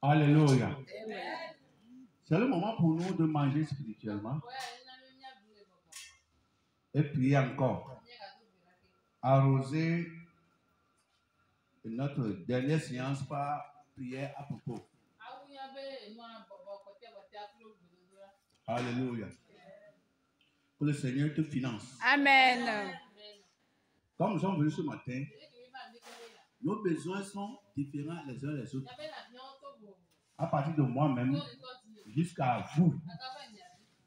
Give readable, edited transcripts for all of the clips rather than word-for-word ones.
Alléluia. C'est le moment pour nous de manger spirituellement et prier encore. Arroser notre dernière séance par prière à propos. Alléluia. Que le Seigneur te finance. Amen. Comme nous sommes venus ce matin, nos besoins sont différents les uns les autres. À partir de moi-même jusqu'à vous.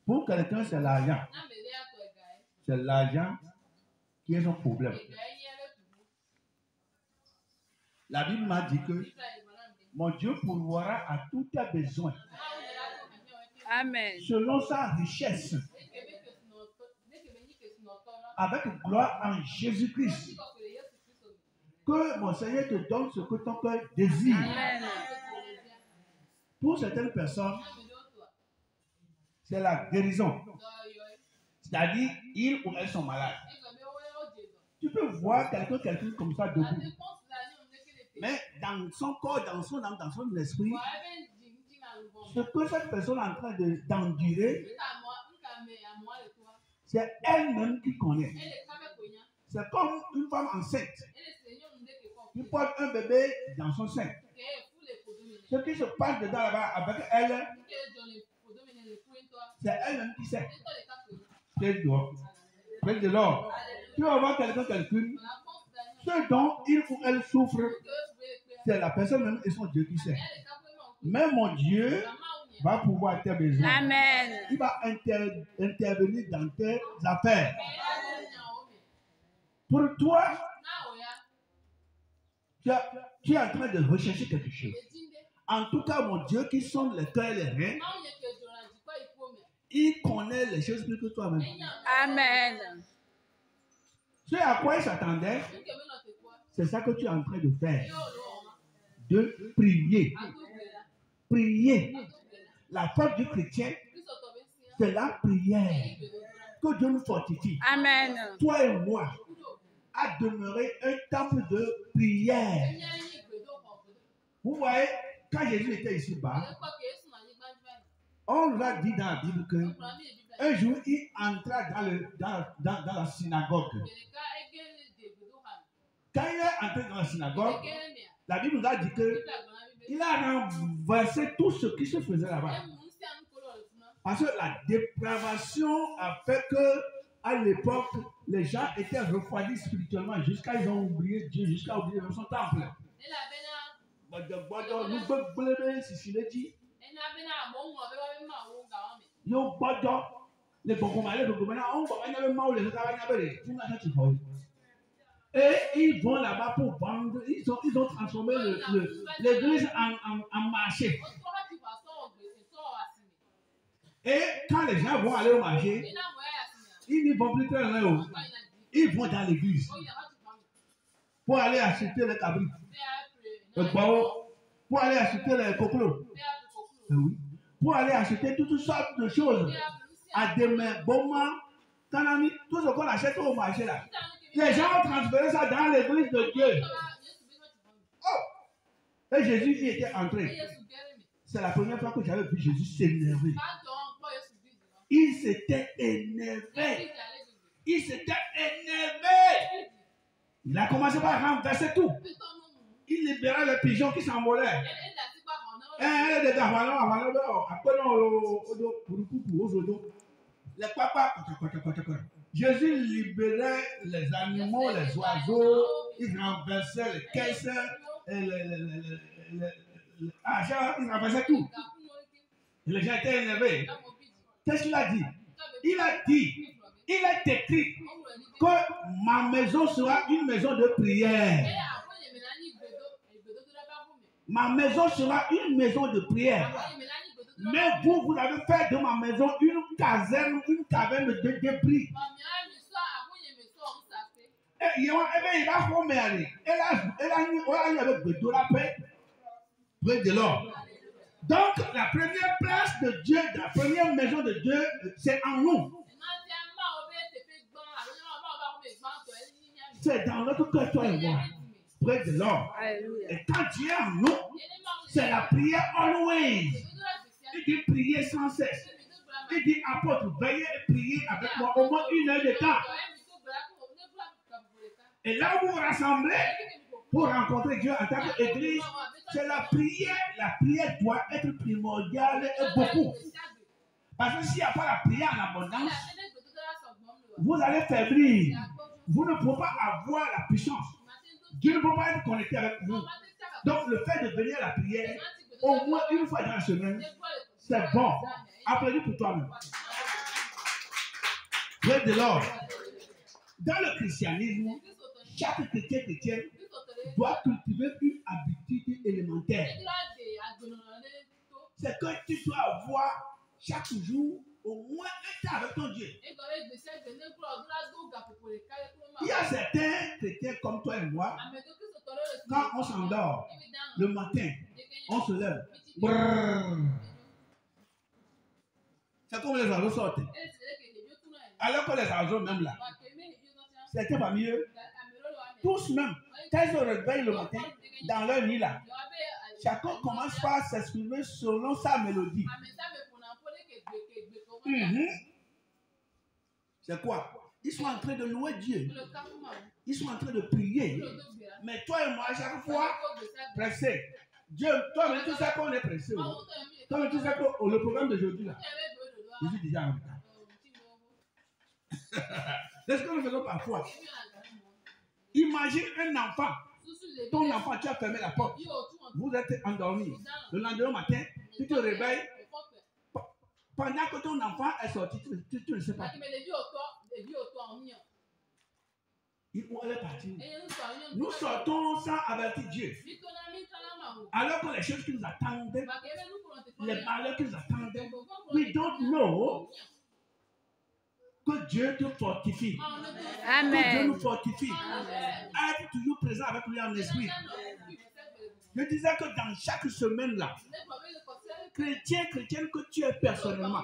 Pour quelqu'un, c'est l'argent. C'est l'argent qui est son problème. La Bible m'a dit que mon Dieu pourvoira à tous tes besoins. Amen. Selon sa richesse. Avec gloire en Jésus-Christ. Que mon Seigneur te donne ce que ton cœur désire. Amen. Pour certaines personnes, c'est la guérison. C'est-à-dire, ils ou elles sont malades. Tu peux voir quelqu'un comme ça debout. Mais dans son corps, dans son âme, dans son esprit, ce que cette personne est en train d'endurer, c'est elle-même qui connaît. C'est comme une femme enceinte qui porte un bébé dans son sein. Ce qui se passe dedans là-bas avec elle, c'est elle-même qui sait. Praise the Lord. Tu vas voir quelqu'une, ce dont il ou elle souffre, c'est la personne même et son Dieu qui sait. Mais mon Dieu va pouvoir tes besoins. Amen. Il va intervenir dans tes affaires. Pour toi, tu es en train de rechercher quelque chose. En tout cas, mon Dieu qui sonde les cœurs et les reins, il connaît les choses plus que toi-même. Amen. Ce à quoi il s'attendait, c'est ça que tu es en train de faire. De prier. Prier. La force du chrétien, c'est la prière. Que Dieu nous fortifie. Amen. Toi et moi, à demeurer un temple de prière. Vous voyez, quand Jésus était ici-bas, on nous a dit dans la Bible qu'un jour, il entra dans la synagogue. Quand il est entré dans la synagogue, la Bible nous a dit qu'il a renversé tout ce qui se faisait là-bas. Parce que la dépravation a fait que, à l'époque, les gens étaient refroidis spirituellement jusqu'à ils ont oublié Dieu, jusqu'à oublier même son temple. Et ils vont là-bas pour vendre. Ils ont transformé l'église en marché. Et quand les gens vont aller au marché, ils ne vont plus très loin. Ils vont dans l'église pour aller acheter les cabris, pour aller acheter les cocolos, pour aller acheter toutes sortes de choses. À demain, bon moment, tout ce qu'on achète au marché là, les gens ont transféré ça dans l'église de Dieu. Oh! Et Jésus y était entré. C'est la première fois que j'avais vu Jésus s'énerver. Il s'était énervé. Il s'était énervé. Il a commencé par renverser tout. Il libérait les pigeons qui s'envolaient. Les papas. Jésus libérait les animaux, les oiseaux. Il renversait les caisses. Il renversait tout. Et les gens étaient énervés. Qu'est-ce qu'il a dit? Il a écrit que ma maison sera une maison de prière. Ma maison sera une maison de prière. Mais vous avez fait de ma maison une caserne, une caverne de débris. Et il va former aller. Elle a avec de la paix. Près de l'or. Donc, la première place de Dieu, la première maison de Dieu, c'est en nous. C'est dans notre cœur, toi et moi. Près de l'homme. Alléluia. Et quand Dieu est en nous, c'est la prière always. Il dit prier sans cesse. Il dit apôtre, veillez et priez avec moi au moins 1 heure de temps. Et là où vous vous rassemblez pour rencontrer Dieu en tant qu'église, c'est la prière. La prière doit être primordiale et beaucoup. Parce que s'il n'y a pas la prière en abondance, vous allez faiblir. Vous ne pouvez pas avoir la puissance. Dieu ne peut pas être connecté avec vous. Donc le fait de venir à la prière, au moins 1 fois dans la semaine, c'est bon. Applaudis pour toi-même. Praise the Lord. Dans le christianisme, chaque chrétien doit cultiver une habitude élémentaire. C'est que tu dois avoir chaque jour au moins un temps avec ton Dieu. Il y a certains chrétiens comme toi et moi, quand on s'endort, le matin, on se lève. Brrr. C'est comme les oiseaux sortent. Alors que les oiseaux même là, certains parmi eux, tous même, quand ils se réveillent le matin, dans leur nuit là, chacun commence par s'exprimer selon sa mélodie. C'est quoi? Ils sont en train de louer Dieu. Ils sont en train de prier. Mais toi et moi, chaque fois, pressé. Dieu, toi-même, tu sais qu'on est pressé. Toi-même, tu sais que le programme d'aujourd'hui là, je suis déjà en retard. C'est ce que nous faisons parfois. Imagine un enfant. Ton enfant, tu as fermé la porte. Vous êtes endormi. Le lendemain matin, tu te réveilles. Pendant que ton enfant est sorti, tu ne sais pas. Elle est partie. Nous sortons sans avertir Dieu. Alors que les choses qui nous attendent, les malheurs qui nous attendent, we don't know que Dieu te fortifie. Amen. Que Dieu nous fortifie. Être toujours présent avec lui en esprit. Je disais que dans chaque semaine là, chrétienne que tu es personnellement,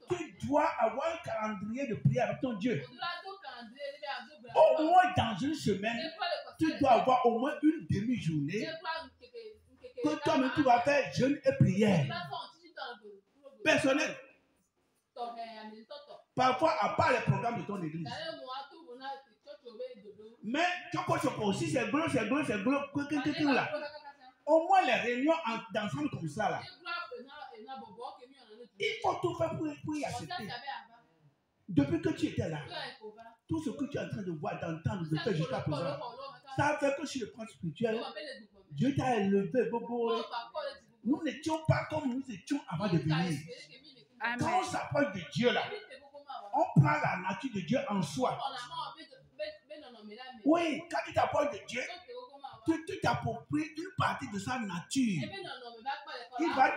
tu dois avoir un calendrier de prière avec ton Dieu. Au moins dans une semaine, tu dois avoir au moins une demi-journée que toi-même tu vas faire jeûne et prière. Personnel. Parfois, à part les programmes de ton église. Mais aussi, c'est gros, là. Au moins les réunions d'ensemble comme ça là. Il faut tout faire pour y accepter. Depuis que tu étais là, tout ce que tu es en train de voir, d'entendre, de faire jusqu'à présent, ça fait que sur le plan spirituel, Dieu t'a élevé, Bobo. Nous n'étions pas comme nous étions avant de venir. Quand on s'approche de Dieu là, on prend la nature de Dieu en soi. Oui, quand tu t'approches de Dieu, tu t'appropries une partie de sa nature. Il va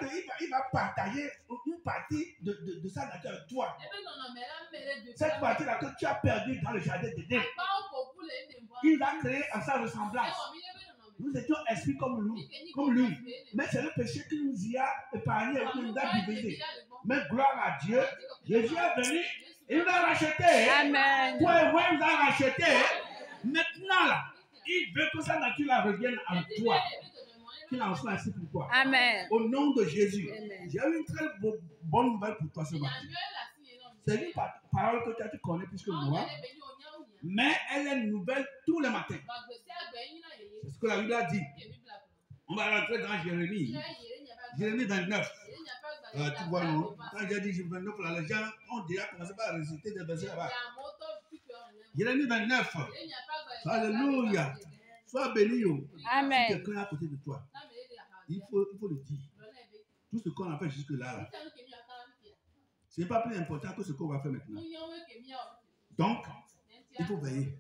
partager une partie de sa nature avec toi. Cette partie-là que tu as perdue dans le jardin d'Éden, il va créer à sa ressemblance. Nous étions esprits comme lui. Mais c'est le péché qui nous y a épargné et qui nous a divisés. Mais gloire à Dieu, Jésus est venu, il nous a racheté. Amen. Toi et moi, il nous a racheté. Maintenant, là, il veut que sa nature là revienne en toi. Qu'il en soit ainsi pour toi. Amen. Au nom de Jésus. Amen. J'ai une très bonne nouvelle pour toi ce matin. C'est une parole que tu connais plus que moi. Mais elle est nouvelle tous les matins. C'est ce que la Bible a dit. On va rentrer dans Jérémie. Jérémie 29. Tu vois, non? Quand j'ai dit 29, là, les gens ont déjà commencé par réciter des versets là-bas. Jérémie 29. Alléluia. Sois béni. Amen. Si quelqu'un est à côté de toi, il faut le dire. Tout ce qu'on a fait jusque-là, ce n'est pas plus important que ce qu'on va faire maintenant. Donc, il faut veiller.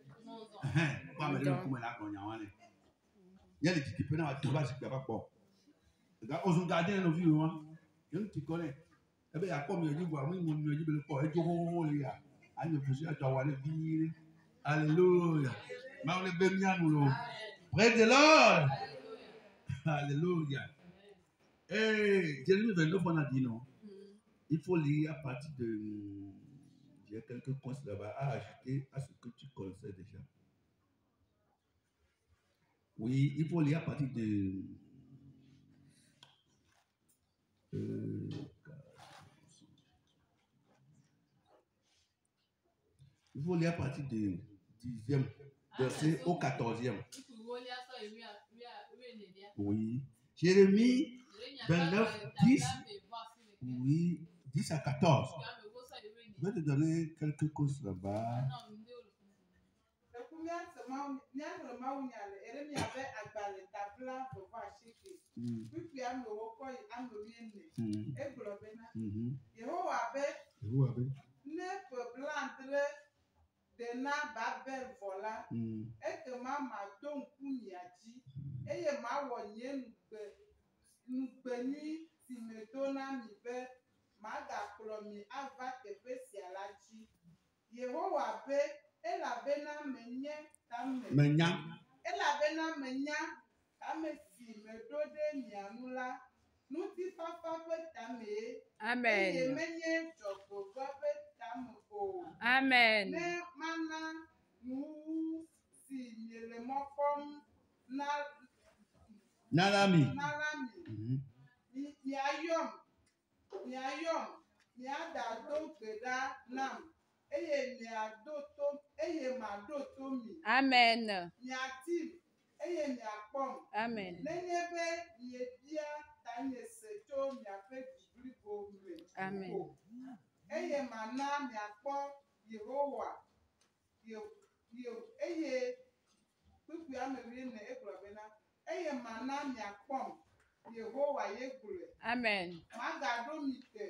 Il y a des petits peu dans la toile, c'est pas bon. Os gardien nos vies, je ne te connais. Eh bien, comme il dit, moi, je dis, le corps est tout le gars. Alléluia. Praise the Lord. Alléluia. Et Jérémie 29, on a dit non. Il faut lire à partir de. J'ai quelques points là-bas à ajouter à ce que tu connaissais déjà. Oui, il faut lire à partir de... il faut lire à partir du 10e verset au 14e. Oui. Jérémie 29, 10. Oui, 10 à 14. Je vais te donner quelque chose là-bas. Dena babel vola eke ma don kunyaji eye ma wonye nugbeni si me dona mi be ma ga klomi ava teƒe sia la dzi Yehowa be elabena menye tame elabena menya tame si me do de mia nu la nutifafa ƒe tame Amen. eye menye dzɔgbevɔ ƒe tame o. Amen. Ne mana nu si miele mɔ kpɔm na Nalami. Miayɔm, miada do gbe ɖa nam, eye maɖo to mi. Amen. Miatim, eye miakpɔm. Amen. Nenye be miebia tanye se tso miaƒe blibo me. Amen. Eye mana miakpɔ Yehowa. Eye kpukpua me wie ne egblɔ bena eye mana miakpɔm Yehowa ye gblɔe. Amen. Magaɖo mi te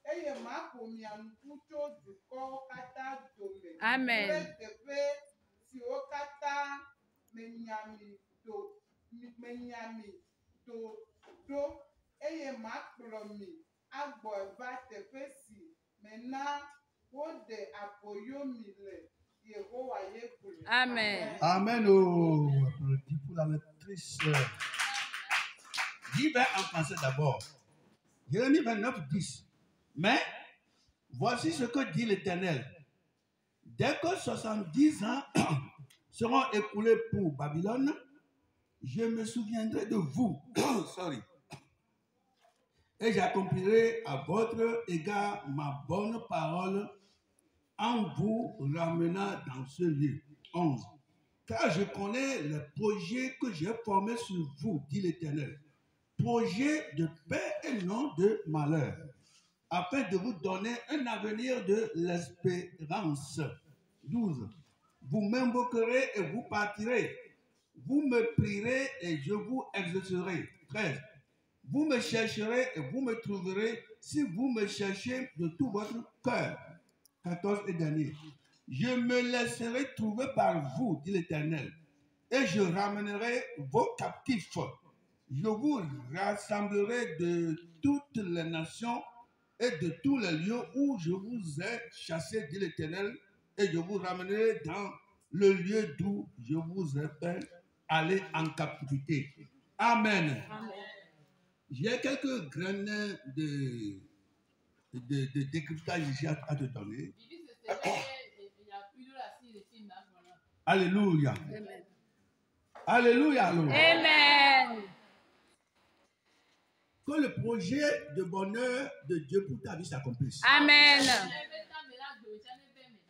eye maƒo mia nuku tso dukɔwo katã dome. Amen. Kple teƒe siwo katã menyami do eye makplɔ mi agbɔe va teƒe si mena wode aboyo mi le. Amen. Amen. Oh, applaudis pour la lectrice. J'y vais en français d'abord. Jérémie 29, 10. Mais voici ce que dit l'Éternel. Dès que 70 ans seront écoulés pour Babylone, je me souviendrai de vous. Sorry. Et j'accomplirai à votre égard ma bonne parole en vous ramenant dans ce lieu. 11. Car je connais le projet que j'ai formé sur vous, dit l'Éternel. Projet de paix et non de malheur, afin de vous donner un avenir de l'espérance. 12. Vous m'invoquerez et vous partirez. Vous me prierez et je vous exaucerai. 13. Vous me chercherez et vous me trouverez si vous me cherchez de tout votre cœur. 14 et dernier. Je me laisserai trouver par vous, dit l'Éternel, et je ramènerai vos captifs. Je vous rassemblerai de toutes les nations et de tous les lieux où je vous ai chassés, dit l'Éternel, et je vous ramènerai dans le lieu d'où je vous ai fait aller en captivité. Amen. Amen. J'ai quelques graines de décryptage ici à te donner. Alléluia. Amen. Alléluia. Amen. Que le projet de bonheur de Dieu pour ta vie s'accomplisse. Amen.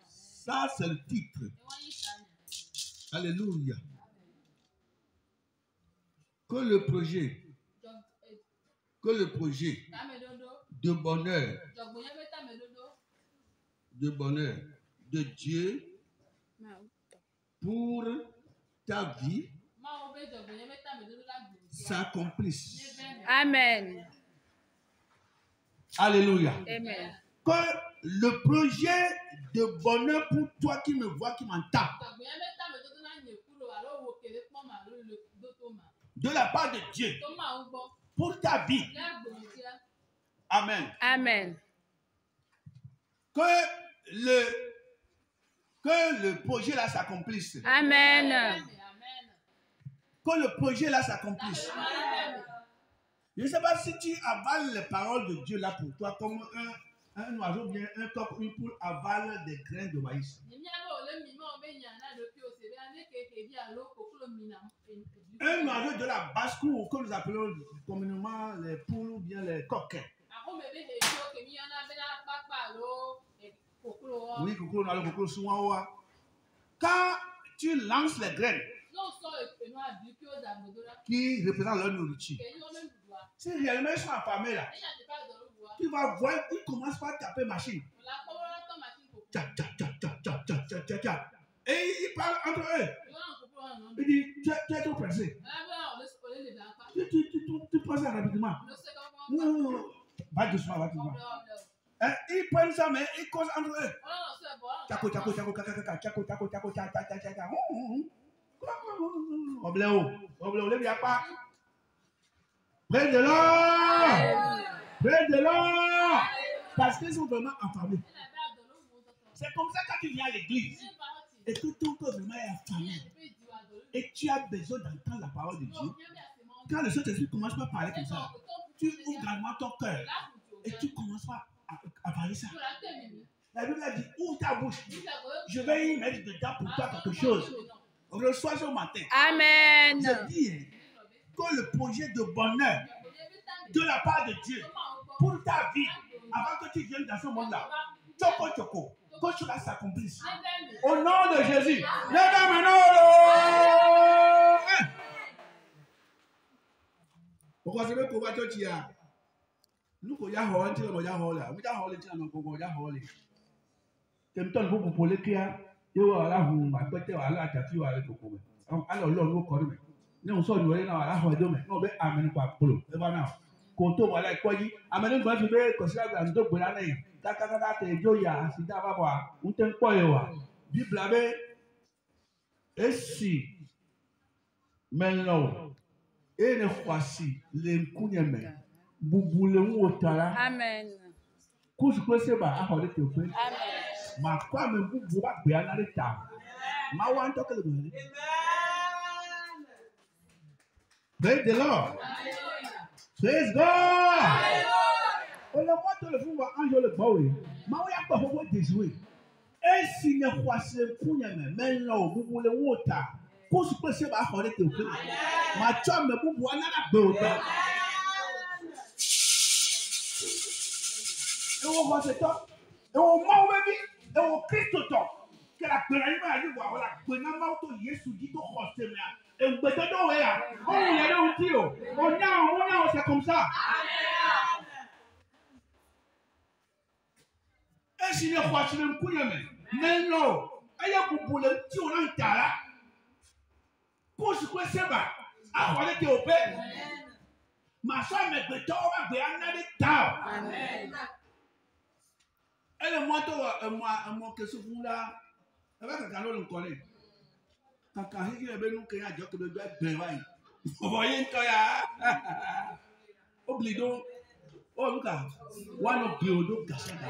Ça, c'est le titre. Alléluia. Que le projet de bonheur de Dieu pour ta vie s'accomplisse. Amen. Alléluia. Amen. Que le projet de bonheur pour toi qui me vois, qui m'entend, de la part de Dieu, pour ta vie. Amen. Amen. Que le projet là s'accomplisse. Amen. Que le projet là s'accomplisse. Je ne sais pas si tu avales les paroles de Dieu là pour toi comme Un oiseau bien, un coq, une poule avale des graines de maïs. Un oiseau de la basse-cour que nous appelons communément les poules ou bien les coquins. Oui, coucou, le coucou souvent. Quand tu lances les graines qui représentent leur nourriture, si réellement ils sont affamés là, tu vas voir, ils commencent par taper machine. Et ils parlent entre eux. Il dit, tu es trop pressé. Tu passes rapidement. Non, va doucement, va doucement. Ils prennent ça, mais ils causent entre eux. Tchaco. Obléo, il n'y a pas. Près de l'or. Parce qu'ils sont vraiment affamés. C'est comme ça quand tu viens à l'église et que ton corps vraiment est affamé et tu as besoin d'entendre la parole de Dieu. Quand le Saint-Esprit commence par parler comme ça, tu ouvres grandement ton cœur et tu commences à parler ça. La Bible a dit, ouvre ta bouche. Je vais y mettre dedans pour toi quelque chose. Reçois ce matin. Amen. Je dis que le projet de bonheur de la part de Dieu pour ta vie, avant que tu viennes dans ce monde-là, choco, que cela s'accomplisse. Au nom de Jésus. Pourquoi c'est que tu as nous qu'on y a hall, tu vas y hall là. Tu as hall, tu as non qu'on y a hall. Tu me donnes beaucoup pour les clients. Tu vas là où ma tête va là, tu as fait avec beaucoup. Alors là, nous connaissons. Nous on sort du là, là hall demain. Non, mais amène pas polo. Et voilà. Quand on va là, quoi dit? Amène quoi tu veux? Quand ça va nous bonne année. Takakata te joya, si tu vas voir. On t'en quoi yo? Bible avait. Et si maintenant, et ne voici les counyemé. Amen. Amen. Ma quoi me vous va bien à l'état. Ma want to kill me. Praise the Lord. Praise God. On a moi le fou va enjoy le boy. Ma ya pas faut déjouer. Et si ne voici les counyemé, maintenant vous voulez water. Pour se passer par rapport à l'été. Ma chum me vous voit la beau. Et on voit ce temps, et on m'a oublié, et on Christ temps. Que la pénalité va aller voir, la pénalité Yesu dit au côté là. Et on peut te donner là. On y a le outil, on a, c'est comme ça. Et si les rois se le couillent, mais non, il y a beaucoup de petits on a un tas. Pour ce que c'est bas, à voir les au père. Ma soeur me béton, on va bien aller tard. Amen. Elle est moi que ce fou-là, elle va quand on le connaît. Quand il y a nous qui a dit que le doigt est bien. Vous voyez, oublions. Oh, Lucas, one of Biodo Gassaka.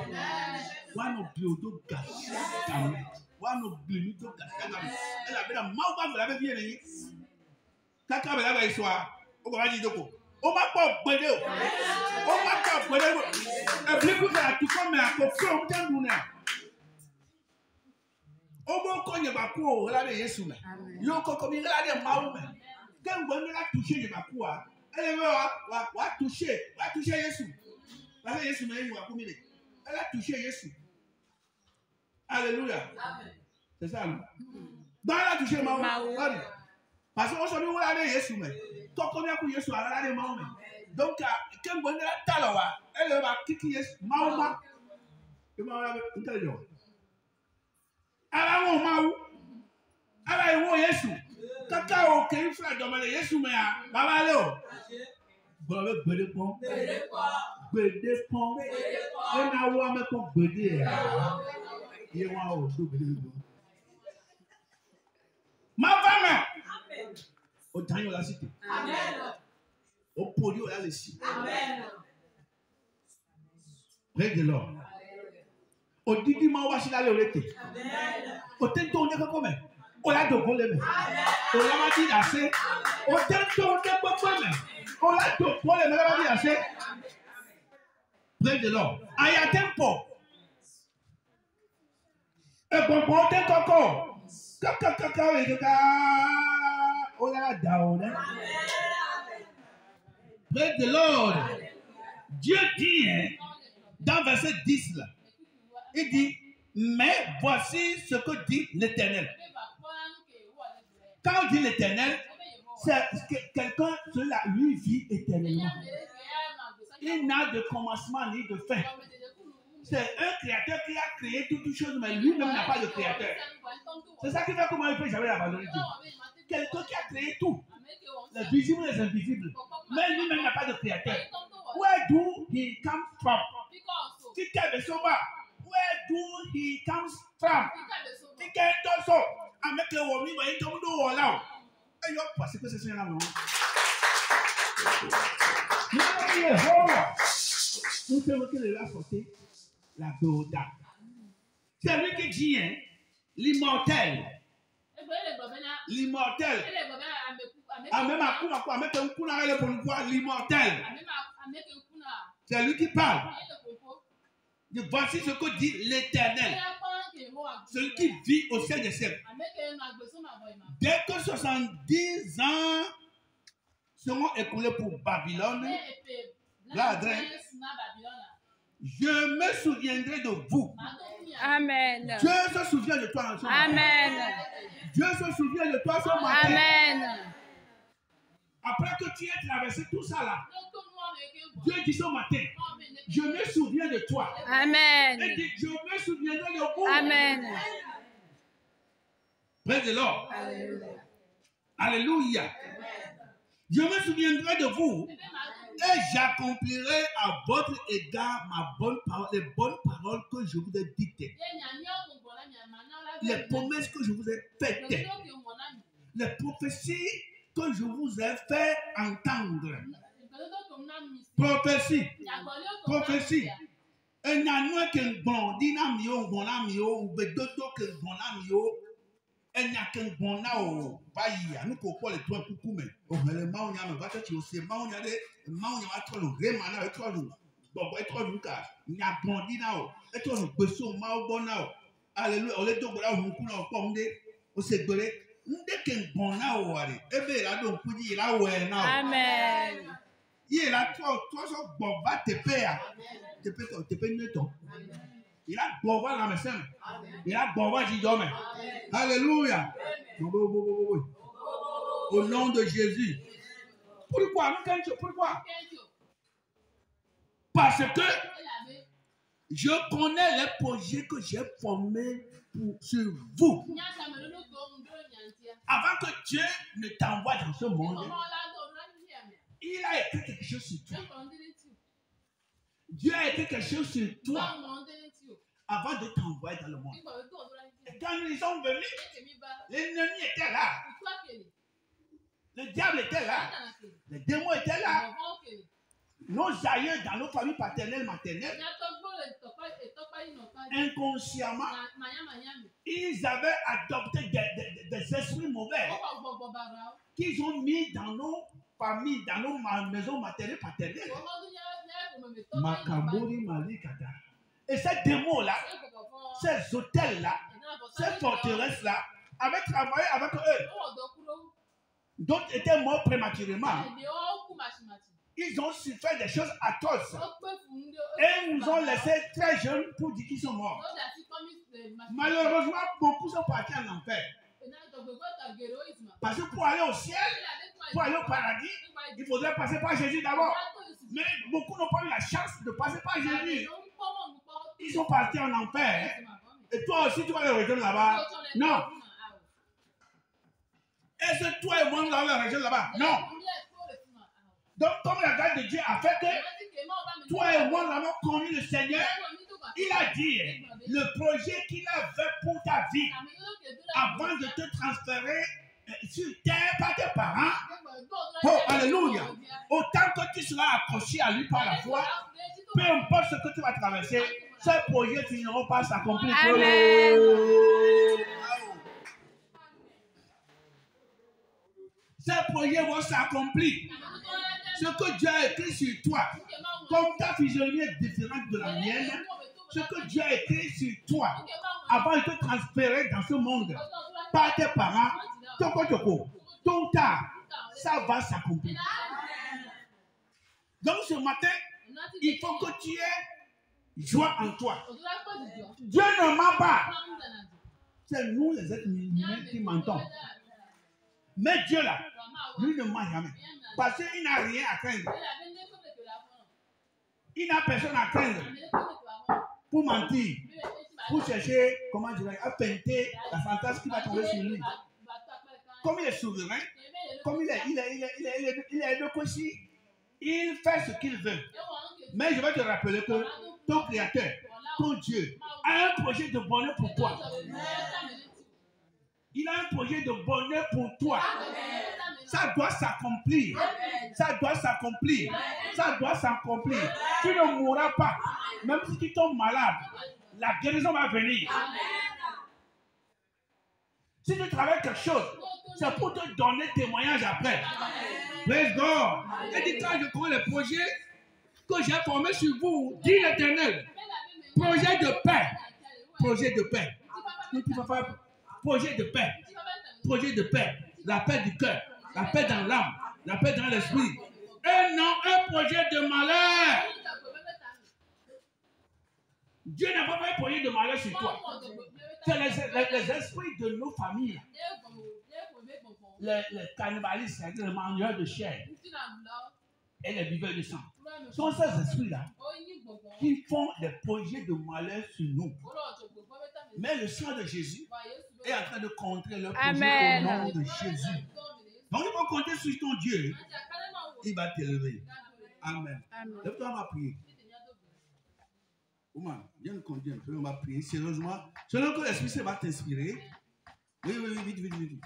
One of Biodo Gassaka. One of Biodo Gassaka. Elle avait la main, vous l'avez bien dit. Quand elle avait la soir, on va dire de quoi. On m'a pas brûlé. On m'a pas brûlé. Et puis vous avez tout comme un coffre, on tient nous là. On m'a connu ma cour, là les Jésus. Yo comme il a des maous. Quand on a touché ma cour, elle va toucher Jésus. Parce que Jésus m'a dit va communier. Elle a touché Jésus. Alléluia. C'est ça. Donc elle a touché maou. Parce qu'on s'en va aller Jésus mais. Quand on a couillé sur la des mains. Donc, quand on a talawa, elle va quitter Mauma. Et Mauma est intelligent. Alors, on m'a où? Alors, on Yesu. Cacao, qui est frère de Yesu, mais à Baba, bon, Bédépon. On a où à me pour Bédé. Il y a un tout Bédépon. Ma femme! Au temps de la cité. Amen. Au podium là les cités. Amen. Praise the Lord. Au didi ma wa sila le rete. Amen. Au tento on est comme on l'a de voler. Amen. On l'a dit assez. Au tento on est comme on l'a de voler mais l'a dit assez. Près de l'or. Aya tempo. Et bon, bon, t'es coco. Kaka, et kaka. Oh là là, down. Près de l'or. Dieu dit, hein, dans verset 10, là, il dit, mais voici ce que dit l'Éternel. Quand on dit l'Éternel, c'est que quelqu'un, cela lui vit éternellement. Il n'a de commencement ni de fin. C'est un créateur qui a créé toutes choses, mais lui-même n'a pas de créateur. C'est ça qui fait comment il peut jamais abandonner Dieu. Quelqu'un qui a créé tout, les visibles et les invisibles, mais lui-même n'a pas de créateur. Where do he come from? Where do he comes from? Parce que c'est là, non? Nous savons qu'il a sorti la Béoda. C'est lui qui dit, hein, l'immortel. L'immortel. L'immortel. C'est lui qui parle. Voici ce que dit l'Éternel. Celui qui vit au ciel des siècles. Dès que 70 ans seront écoulés pour Babylone, je me souviendrai de vous. Amen. Dieu se souvient de toi en ce moment. Amen. Dieu se souvient de toi ce matin. Amen. Après que tu aies traversé tout ça là, Dieu dit ce matin, je me souviens de toi. Amen. Il dit, je me souviendrai de vous. Amen. Praise the Lord. Alléluia. Je me souviendrai de vous et j'accomplirai à votre égard les bonnes paroles que je vous ai dites. Les promesses que je vous ai faites. Les prophéties que je vous ai fait entendre. Prophétie. Prophétie. Un anneau qui bon, dynamio, bon amio, ou bedodo que bon amio. Un yakin bon nao, bayi, nous coupons les trois coucou, mais au moment où il y a un vache, tu sais, maon y a des maon y a trop le remana, et trop le bon, et trop le cas, il y a bon dinao, et trop le besso, mao bon nao. Alléluia, on est donc là où nous coulons comme des, au ségré, dès qu'un bon nao, allez, et bien là, donc, pour dire là où est nao. Amen. Il est là, toi, so bon, va te payer, te payer le temps. Il a bon voir la maison. Il a bon voir Jidome. Alléluia. Au nom de Jésus. Pourquoi? Pourquoi? Parce que je connais les projets que j'ai formés sur vous. Avant que Dieu ne t'envoie dans ce monde, il a écrit quelque chose sur toi. Dieu a écrit quelque chose sur toi avant de t'envoyer dans le monde. Et quand ils sont venus, l'ennemi était là. Le diable était là. Les démons étaient là. Nos aïeux dans nos familles paternelles, maternelles, inconsciemment, ils avaient adopté des esprits mauvais qu'ils ont mis dans nos familles, dans nos maisons maternelles, paternelles. Makamori Malikata. Et ces démons-là, ces hôtels-là, ces forteresses-là, avaient travaillé avec eux. D'autres étaient morts prématurément. Ils ont su faire des choses atroces. Et ils nous ont laissés très jeunes pour dire qu'ils sont morts. Malheureusement, beaucoup sont partis en enfer. Parce que pour aller au ciel, pour aller au paradis, il faudrait passer par Jésus d'abord. Mais beaucoup n'ont pas eu la chance de passer par Jésus. Ils sont partis en enfer. Et toi aussi, tu vas les rejoindre là-bas? Non. Est-ce que toi et moi, nous allons les rejoindre là-bas? Non. Donc, comme la grâce de Dieu a fait que toi et moi, nous avons connu le Seigneur, il a dit le projet qu'il avait pour ta vie avant de te transférer sur terre par tes parents. Oh, alléluia. Autant que tu seras accroché à lui par la foi, peu importe ce que tu vas traverser, ces projets finiront par s'accomplir. Amen. Ces projets vont s'accomplir. Ce que Dieu a écrit sur toi, comme ta physionomie est différente de la mienne, ce que Dieu a écrit sur toi, avant de te transférer dans ce monde, par tes parents, tôt ou tard, ça va s'accomplir. Donc ce matin, il faut que tu aies joie en toi. Dieu ne ment pas. C'est nous les êtres humains qui mentons. Mais Dieu là, lui ne ment jamais. Parce qu'il n'a rien à craindre. Il n'a personne à craindre pour mentir, pour chercher, comment dire, à peinter la fantasme qui va tomber sur lui. Comme il est souverain, comme il est de Koshi, il fait ce qu'il veut. Mais je vais te rappeler que ton Créateur, ton Dieu, a un projet de bonheur pour toi. Il a un projet de bonheur pour toi. Ça doit s'accomplir. Ça doit s'accomplir. Ça doit s'accomplir. Tu ne mourras pas. Même si tu tombes malade, la guérison va venir. Si tu travailles quelque chose, c'est pour te donner témoignage après. Praise God. Et dit quand je connais les projets que j'ai formés sur vous, dit l'Éternel. Projet de paix. Projet de paix. Projet de paix. Projet de paix. La paix du cœur. La paix dans l'âme. La paix dans l'esprit. Et non un projet de malheur. Dieu n'a pas fait un projet de malheur sur toi. C'est les esprits de nos familles. Les cannibalistes, les mangeurs de chair et les buveurs de sang. Ce sont ces esprits-là qui font des projets de malheur sur nous. Mais le sang de Jésus est en train de contrer leur projet au nom de Jésus. Donc il faut compter sur ton Dieu. Il va t'élever. Amen. Lève-toi, on va prier. Oman, viens nous conduire un peu, on va prier sérieusement. Selon que l'Esprit Saint va t'inspirer. Oui, vite.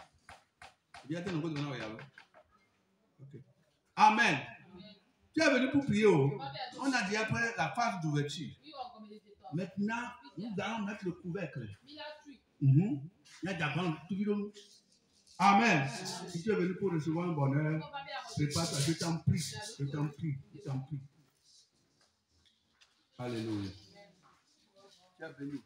Viens, t'es encore devant la Ok. Amen. Tu es venu pour prier. On a dit après la phase d'ouverture. Maintenant, nous allons mettre le couvercle. Amen. Si tu es venu pour recevoir un bonheur, prépare-toi. Je t'en prie. Alléluia. Tu es venu.